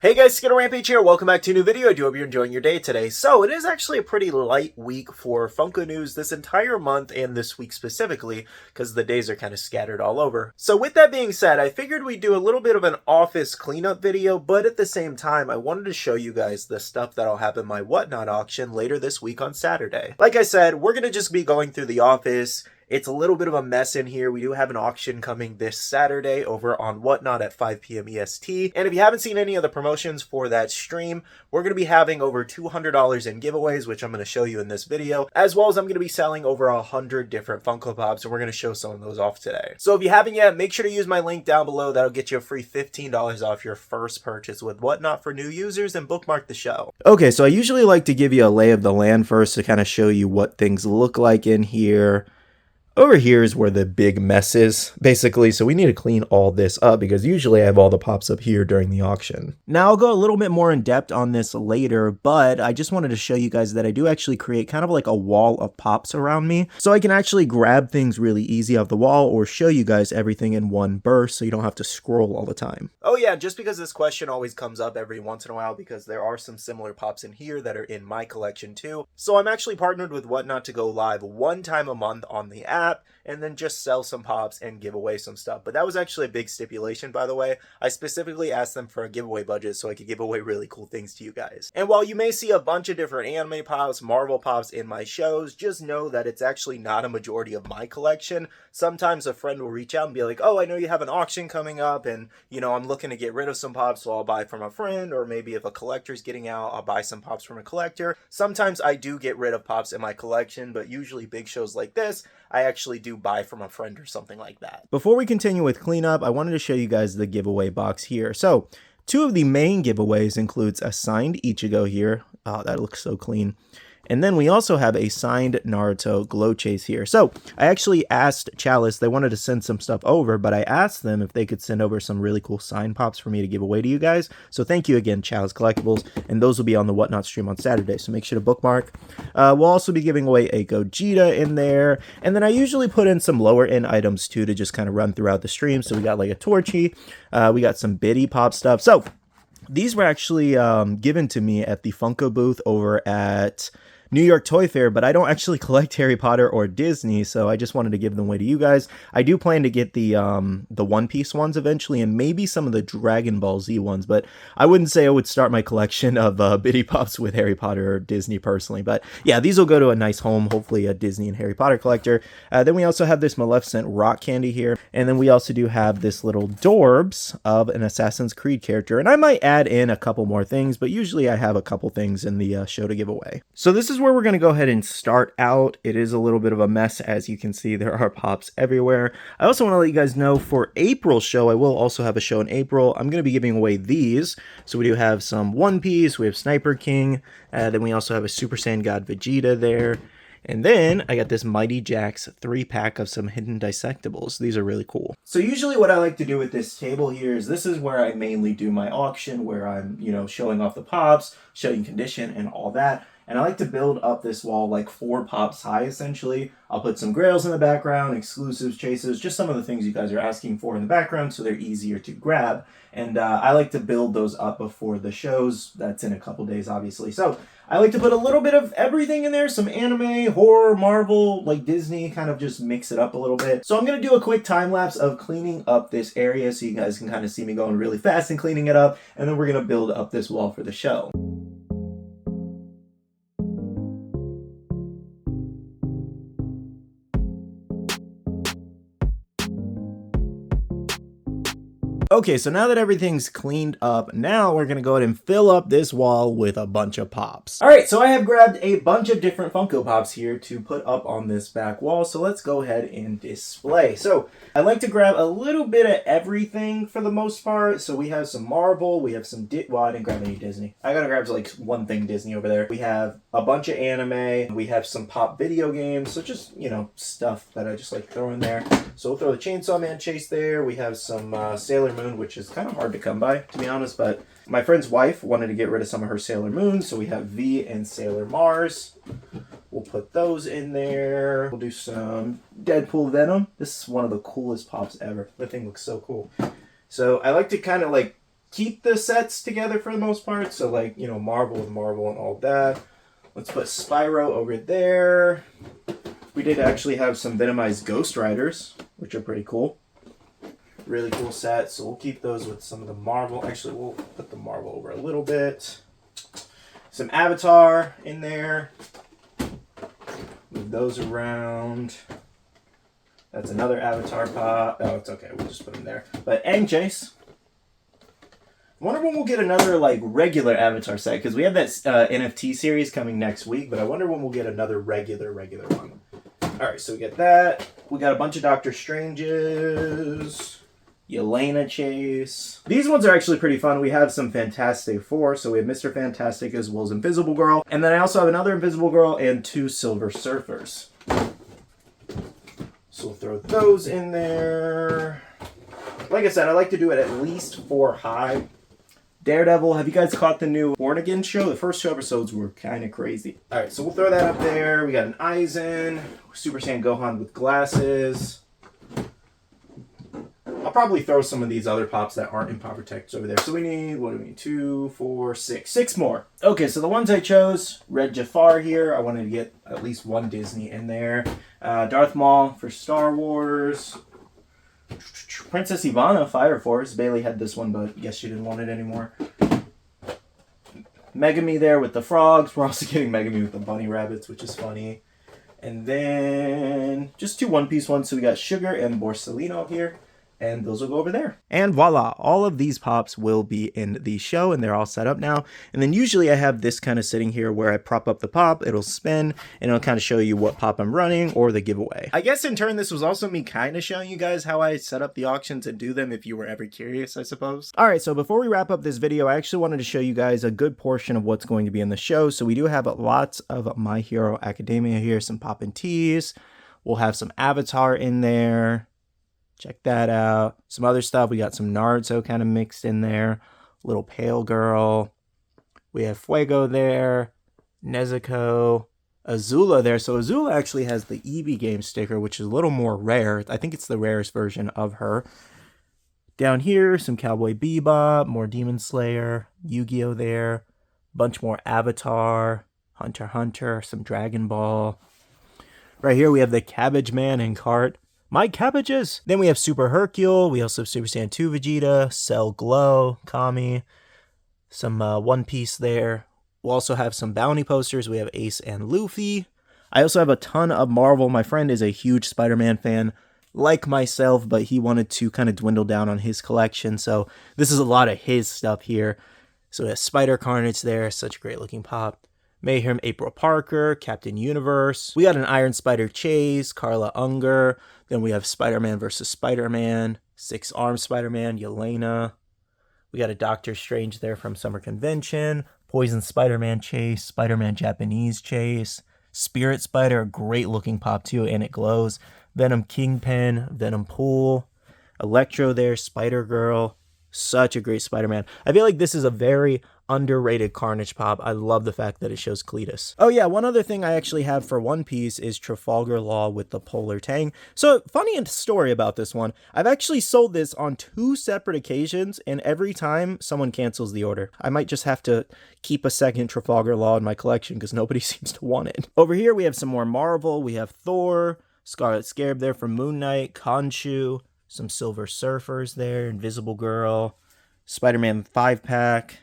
Hey guys, SkittleRampage here. Welcome back to a new video. I do hope you're enjoying your day today. So, it is actually a pretty light week for Funko news this entire month and this week specifically, because the days are kind of scattered all over. So, with that being said, I figured we'd do a little bit of an office cleanup video, but at the same time, I wanted to show you guys the stuff that'll have in my Whatnot auction later this week on Saturday. Like I said, we're going to just be going through the office. It's a little bit of a mess in here. We do have an auction coming this Saturday over on Whatnot at 5 p.m. EST. And if you haven't seen any of the promotions for that stream, we're going to be having over $200 in giveaways, which I'm going to show you in this video, as well as I'm going to be selling over 100 different Funko Pops, and we're going to show some of those off today. So if you haven't yet, make sure to use my link down below. That'll get you a free $15 off your first purchase with Whatnot for new users, and bookmark the show. Okay, so I usually like to give you a lay of the land first to kind of show you what things look like in here. Over here is where the big mess is, basically, so we need to clean all this up because usually I have all the pops up here during the auction. Now, I'll go a little bit more in depth on this later, but I just wanted to show you guys that I do actually create kind of like a wall of pops around me, so I can actually grab things really easy off the wall or show you guys everything in one burst so you don't have to scroll all the time. Oh yeah, just because this question always comes up every once in a while because there are some similar pops in here that are in my collection too. So I'm actually partnered with Whatnot to go live one time a month on the app, and then just sell some pops and give away some stuff. But that was actually a big stipulation, by the way. I specifically asked them for a giveaway budget so I could give away really cool things to you guys. And while you may see a bunch of different anime pops, Marvel pops in my shows, just know that it's actually not a majority of my collection. Sometimes a friend will reach out and be like, oh, I know you have an auction coming up, and you know, I'm looking to get rid of some pops, so I'll buy from a friend, or maybe if a collector's getting out, I'll buy some pops from a collector. Sometimes I do get rid of pops in my collection, but usually big shows like this, I actually do buy from a friend or something like that. Before we continue with cleanup, I wanted to show you guys the giveaway box here. So, two of the main giveaways includes a signed Ichigo here. Oh, that looks so clean. And then we also have a signed Naruto Glow Chase here. So I actually asked Chalice, they wanted to send some stuff over, but I asked them if they could send over some really cool signed pops for me to give away to you guys. So thank you again, Chalice Collectibles, and those will be on the Whatnot stream on Saturday, so make sure to bookmark. We'll also be giving away a Gogeta in there, and then I usually put in some lower end items too to just kind of run throughout the stream. So we got like a Torchy, we got some Biddy Pop stuff. So these were actually given to me at the Funko booth over at New York Toy Fair, but I don't actually collect Harry Potter or Disney, so I just wanted to give them away to you guys. I do plan to get the One Piece ones eventually, and maybe some of the Dragon Ball Z ones, but I wouldn't say I would start my collection of Biddy Pops with Harry Potter or Disney personally. But yeah, these will go to a nice home, hopefully a Disney and Harry Potter collector. Then we also have this Maleficent rock candy here, and then we also do have this little Dorbs of an Assassin's Creed character, and I might add in a couple more things, but usually I have a couple things in the show to give away. So this is where we're going to go ahead and start out. It is a little bit of a mess, as you can see. There are pops everywhere. I also want to let you guys know for April's show, I will also have a show in April. I'm going to be giving away these. So we do have some One Piece, we have Sniper King, then we also have a Super Saiyan God Vegeta there. And then I got this Mighty Jax 3-pack of some hidden dissectables. These are really cool. So usually what I like to do with this table here is this is where I mainly do my auction, where I'm, you know, showing off the pops, showing condition and all that. And I like to build up this wall like 4 pops high, essentially. I'll put some grails in the background, exclusives, chases, just some of the things you guys are asking for in the background so they're easier to grab. And I like to build those up before the shows. That's in a couple days, obviously. So I like to put a little bit of everything in there. Some anime, horror, Marvel, like Disney, kind of just mix it up a little bit. So I'm going to do a quick time lapse of cleaning up this area so you guys can kind of see me going really fast and cleaning it up. And then we're going to build up this wall for the show. Okay, so now that everything's cleaned up, now we're going to go ahead and fill up this wall with a bunch of pops. All right, so I have grabbed a bunch of different Funko Pops here to put up on this back wall, so let's go ahead and display. So I like to grab a little bit of everything for the most part. So we have some Marvel, we have some, well, I didn't grab any Disney. I gotta grab like one thing Disney over there. We have a bunch of anime, we have some pop video games, so just, you know, stuff that I just like throw in there. So we'll throw the Chainsaw Man chase there. We have some Sailor Moon, which is kind of hard to come by, to be honest, but my friend's wife wanted to get rid of some of her Sailor Moon, so we have V and Sailor Mars. We'll put those in there. We'll do some Deadpool Venom. This is one of the coolest pops ever. The thing looks so cool. So I like to kind of like keep the sets together for the most part. So like, you know, Marvel with Marvel and all that. Let's put Spyro over there. We did actually have some Venomized Ghost Riders, which are pretty cool. Really cool set. So we'll keep those with some of the Marvel. Actually, we'll put the Marvel over a little bit. Some Avatar in there. Move those around. That's another Avatar pop. Oh, it's okay. We'll just put them there. But Aang Chase. I wonder when we'll get another like regular Avatar set, because we have that NFT series coming next week, but I wonder when we'll get another regular one. Alright, so we get that. We got a bunch of Doctor Stranges. Yelena Chase. These ones are actually pretty fun. We have some Fantastic Four, so we have Mr. Fantastic as well as Invisible Girl. And then I also have another Invisible Girl and 2 Silver Surfers. So we'll throw those in there. Like I said, I like to do it at least 4 high. Daredevil, have you guys caught the new Born Again show? The first 2 episodes were kind of crazy. Alright, so we'll throw that up there. We got an Aizen, Super Saiyan Gohan with glasses. I'll probably throw some of these other pops that aren't in Pop Protect over there. So we need, what do we need? 2, 4, 6. 6 more. Okay, so the ones I chose, Red Jafar here. I wanted to get at least 1 Disney in there. Darth Maul for Star Wars. Princess Ivana, Fire Force. Bailey had this one, but I guess she didn't want it anymore. Megami there with the frogs. We're also getting Megami with the bunny rabbits, which is funny. And then just 2 one-piece ones. So we got Sugar and Borsalino here. And those will go over there. And voila, all of these pops will be in the show, and they're all set up now. And then usually I have this kind of sitting here where I prop up the pop, it'll spin, and it'll kind of show you what pop I'm running or the giveaway. I guess in turn, this was also me kind of showing you guys how I set up the auctions and do them if you were ever curious, I suppose. All right, so before we wrap up this video, I actually wanted to show you guys a good portion of what's going to be in the show. So we do have lots of My Hero Academia here, some pop and tees. We'll have some Avatar in there. Check that out. Some other stuff. We got some Naruto kind of mixed in there. Little Pale Girl. We have Fuego there. Nezuko. Azula there. So Azula actually has the Eevee game sticker, which is a little more rare. I think it's the rarest version of her. Down here, some Cowboy Bebop. More Demon Slayer. Yu-Gi-Oh there. Bunch more Avatar. Hunter x Hunter. Some Dragon Ball. Right here we have the Cabbage Man and Cart. My cabbages! Then we have Super Hercule. We also have Super Saiyan 2 Vegeta, Cell Glow, Kami, some One Piece there. We'll also have some bounty posters. We have Ace and Luffy. I also have a ton of Marvel. My friend is a huge Spider-Man fan, like myself, but he wanted to kind of dwindle down on his collection. So this is a lot of his stuff here. So we have Spider Carnage there. Such a great looking pop. Mayhem April Parker, Captain Universe. We got an Iron Spider Chase, Carla Unger. Then we have Spider-Man vs. Spider-Man, 6-Armed Spider-Man, Yelena. We got a Doctor Strange there from Summer Convention, Poison Spider-Man Chase, Spider-Man Japanese Chase, Spirit Spider, a great looking pop too, and it glows. Venom Kingpin, Venom Pool, Electro there, Spider-Girl. Such a great Spider-Man. I feel like this is a very underrated Carnage pop. I love the fact that it shows Cletus. Oh yeah, one other thing I actually have for One Piece is Trafalgar Law with the Polar Tang. So funny story about this one. I've actually sold this on 2 separate occasions, and every time someone cancels the order. I might just have to keep a second Trafalgar Law in my collection because nobody seems to want it. Over here we have some more Marvel. We have Thor, Scarlet Scarab there from Moon Knight, Khonshu, some Silver Surfers there, Invisible Girl, Spider-Man 5-pack,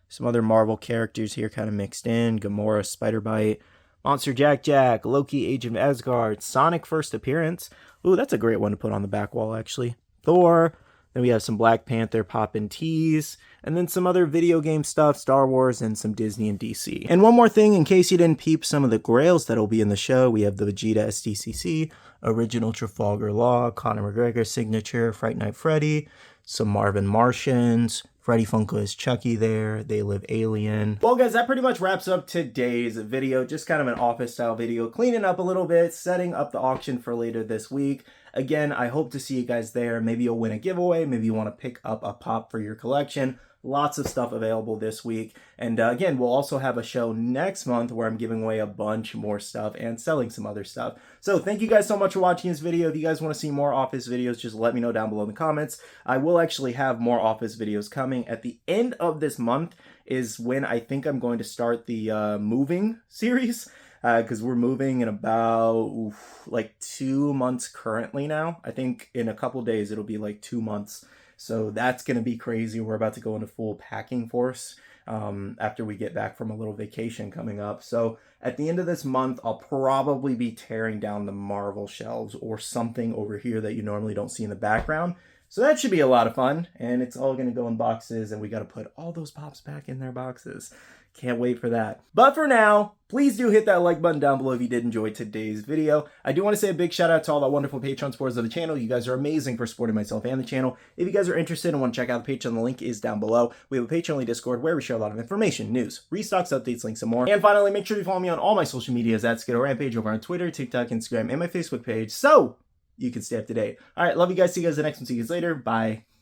some other Marvel characters here kind of mixed in, Gamora, Spider-Bite, Monster Jack, Loki, Agent of Asgard, Sonic First Appearance. Ooh, that's a great one to put on the back wall, actually. Thor. Then we have some Black Panther pop and tees, and then some other video game stuff, Star Wars, and some Disney and DC. And one more thing, in case you didn't peep some of the grails that'll be in the show, we have the Vegeta SDCC, Original Trafalgar Law, Conor McGregor Signature, Fright Night Freddy, some Marvin Martians, Freddy Funko is Chucky there, They Live Alien. Well guys, that pretty much wraps up today's video. Just kind of an office style video, cleaning up a little bit, setting up the auction for later this week. Again, I hope to see you guys there. Maybe you'll win a giveaway, maybe you want to pick up a pop for your collection. lots of stuff available this week. And again, we'll also have a show next month where I'm giving away a bunch more stuff and selling some other stuff. So thank you guys so much for watching this video. If you guys want to see more Office videos, just let me know down below in the comments. I will actually have more Office videos coming. At the end of this month is when I think I'm going to start the moving series. Because we're moving in about like 2 months currently now. I think in a couple days it'll be like 2 months. So that's going to be crazy. We're about to go into full packing force after we get back from a little vacation coming up. So at the end of this month, I'll probably be tearing down the Marvel shelves or something over here that you normally don't see in the background. So that should be a lot of fun, and it's all going to go in boxes, and we got to put all those pops back in their boxes. Can't wait for that. But for now, please do hit that like button down below if you did enjoy today's video. I do want to say a big shout out to all the wonderful Patreon supporters of the channel. You guys are amazing for supporting myself and the channel. If you guys are interested and want to check out the Patreon, the link is down below. We have a Patreon-only Discord where we share a lot of information, news, restocks, updates, links, and more. And finally, make sure you follow me on all my social medias at SkittleRampage over on Twitter, TikTok, Instagram, and my Facebook page, so you can stay up to date. All right, love you guys. See you guys in the next one. See you guys later. Bye.